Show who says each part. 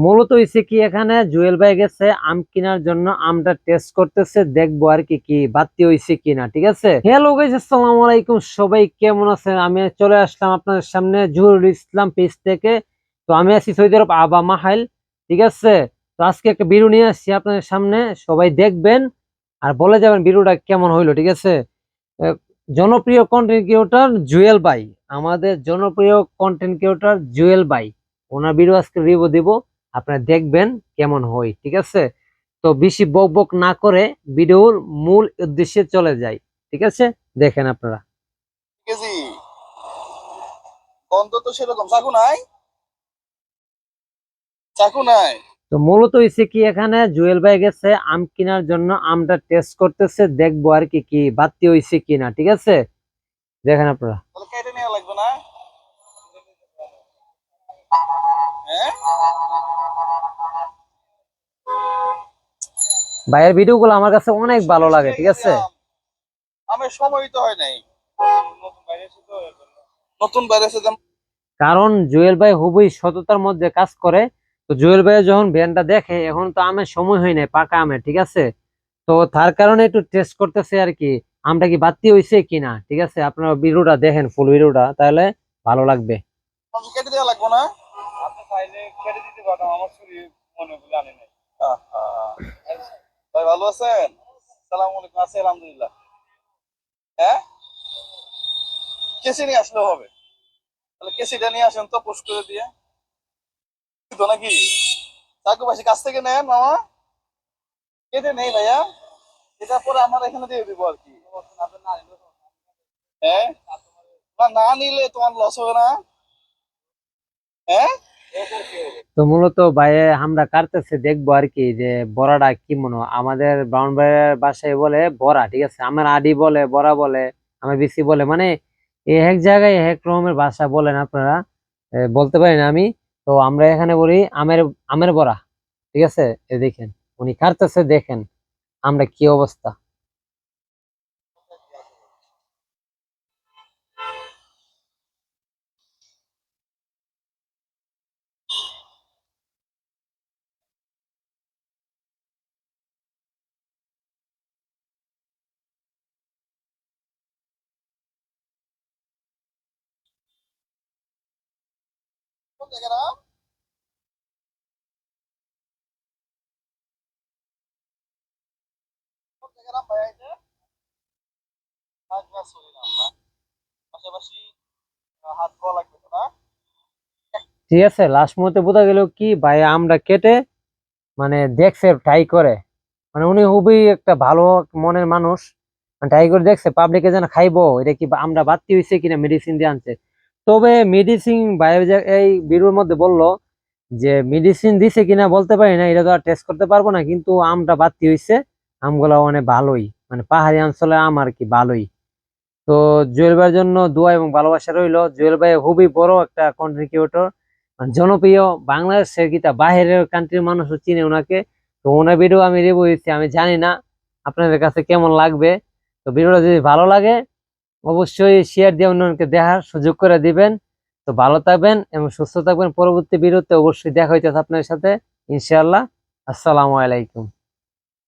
Speaker 1: মূলত হইছে কি, এখানে জুয়েল ভাই গেছে আম কেনার জন্য, আমটা টেস্ট করতেছে, দেখবো আর কি কি বাড়তি হইছে কিনা। ঠিক আছে, হ্যালো গাইস, আসসালামু আলাইকুম, সবাই কেমন আছেন? আমি চলে আসলাম আপনাদের সামনে জহুরুল ইসলাম পেজ থেকে। তো আমি আছি সৌদি আরব আবা মাহাইল। ঠিক আছে, তো আজকে একটা ভিডিও নিয়ে আসছি আপনাদের সামনে, সবাই দেখবেন আর বলে যাবেন ভিডিওটা কেমন হইলো। ঠিক আছে, আহ, জনপ্রিয় কন্টেন্ট ক্রিয়েটর জুয়েল ভাই, আমাদের জনপ্রিয় কন্টেন্ট ক্রিয়েটর জুয়েল ভাই, ওনার ভিডিও আজকে রিভিউ দিব, আপনারা দেখবেন কেমন হয়। ঠিক আছে, তো বেশি বক বক না করে ভিডিওর মূল উদ্দেশ্যে চলে যাই। ঠিক আছে, দেখেন আপনারা।
Speaker 2: কেজি গন্ধ তো সেরকম। চাকু নাই, চাকু নাই।
Speaker 1: তো মূলত হয়েছে কি, এখানে জুয়েল ভাই গেছে আম কেনার জন্য, আমটা টেস্ট করতেছে, দেখবো আর কি কি বাড়তি হয়েছে কিনা। ঠিক আছে, দেখেন আপনারা।
Speaker 2: তাহলে কেটে নেওয়া লাগবে না? হ্যাঁ,
Speaker 1: ভাইয়ের ভিডিও গুলো আমার কাছে অনেক ভালো লাগে। ঠিক আছে,
Speaker 2: আমার সময় তো হয় নাই, নতুন বাইরে এসে
Speaker 1: কারণ জুয়েল ভাই খুবই সততার মধ্যে কাজ করে। তো জুয়েল ভাই যখন ভ্যানটা দেখে, এখন তো আমের সময় হয় নাই, পাকা আমের। ঠিক আছে, তো তার কারণে একটু টেস্ট করতেছে আর কি, আমটা কি বাড়তি হয়েছে কিনা। ঠিক আছে, আপনারা ভিডিওটা দেখেন, ফুল ভিডিওটা, তাহলে ভালো লাগবে।
Speaker 2: কেটে দেওয়া লাগবে না? আপনি চাইলে কেটে দিতে পারতাম, আমার ছুরি মনে বলে আনি নাই। ভাই ভালো আছেন? সালাম আলাইকুম। আছি আলহামদুলিল্লাহ। হ্যাঁ, কেসি নিয়ে আসলে হবে। তাহলে কেসিটা নিয়ে আসেন তো, পোস্ট করে দিয়ে তো নাকি। চাকু পাশে কাছ থেকে নেন মামা, কেটে নেই ভাইয়া, এটা পরে আমার এখানে দিয়ে দিব আর কি। হ্যাঁ, না নিলে তোমার লস হবে না? হ্যাঁ,
Speaker 1: তো মূলত ভাইয়ে আমরা কাটতেছে, দেখবো আর কি যে বড়াটা কি মনে হয়। আমাদের ব্রাউন ভাইয়ের বাসায় বলে বড়া। ঠিক আছে, আমার আদি বলে, বড়া বলে, আমার বিসি বলে, মানে এক জায়গায় এক রকমের ভাষা বলেন আপনারা, বলতে পারি না আমি। তো আমরা এখানে বলি আমের, আমের বড়া। ঠিক আছে, দেখেন উনি কাটতেছে, দেখেন আমরা কি অবস্থা।
Speaker 2: কোন জায়গা না? কোন জায়গা না ভাইয়া? এটা খাগড়াছড়ি নাম না? পাশাপাশি হাত ধোয়া লাগবে তো না?
Speaker 1: ঠিক আছে, লাস্ট মুহূর্তে বোঝা গেল কি ভাই আমরা কেটে, মানে দেখছে, ট্রাই করে, মানে উনি খুবই একটা ভালো মনের মানুষ, ট্রাই করে দেখছে পাবলিকে যেন খাইবো, এটা কি আমরা বাড়তি হয়েছে কিনা, মেডিসিন দিয়ে আনছে। তবে মেডিসিন এই ভিডিওর মধ্যে বললো যে মেডিসিন দিছে কিনা বলতে পারি না, এটা তো আর টেস্ট করতে পারবো না, কিন্তু আমটা বাড়তি হয়েছে, আমগুলা অনেক ভালোই, মানে পাহাড়ি অঞ্চলে আম আর কি, ভালোই। তো জুয়েল ভাইয়ের জন্য দোয়া এবং ভালোবাসা রইলো। জুয়েল ভাই খুবই বড় একটা কন্টেন্ট ক্রিয়েটর, জনপ্রিয়, বাংলাদেশের কিতা বাইরের কান্ট্রির মানুষও চিনে ওনাকে। তো ওনার ভিডিও আমি রিভিউ দিচ্ছি, আমি জানি না আপনাদের কাছে কেমন লাগবে। তো ভিডিওটা যদি ভালো লাগে অবশ্যই শেয়ার দিয়ে অন্যকে দেখার সুযোগ করে দিবেন। তো ভালো থাকবেন এবং সুস্থ থাকবেন। পরবর্তী ভিডিওতে অবশ্যই দেখা হইতেছে আপনার সাথে, ইনশাআল্লাহ। আসসালামু আলাইকুম।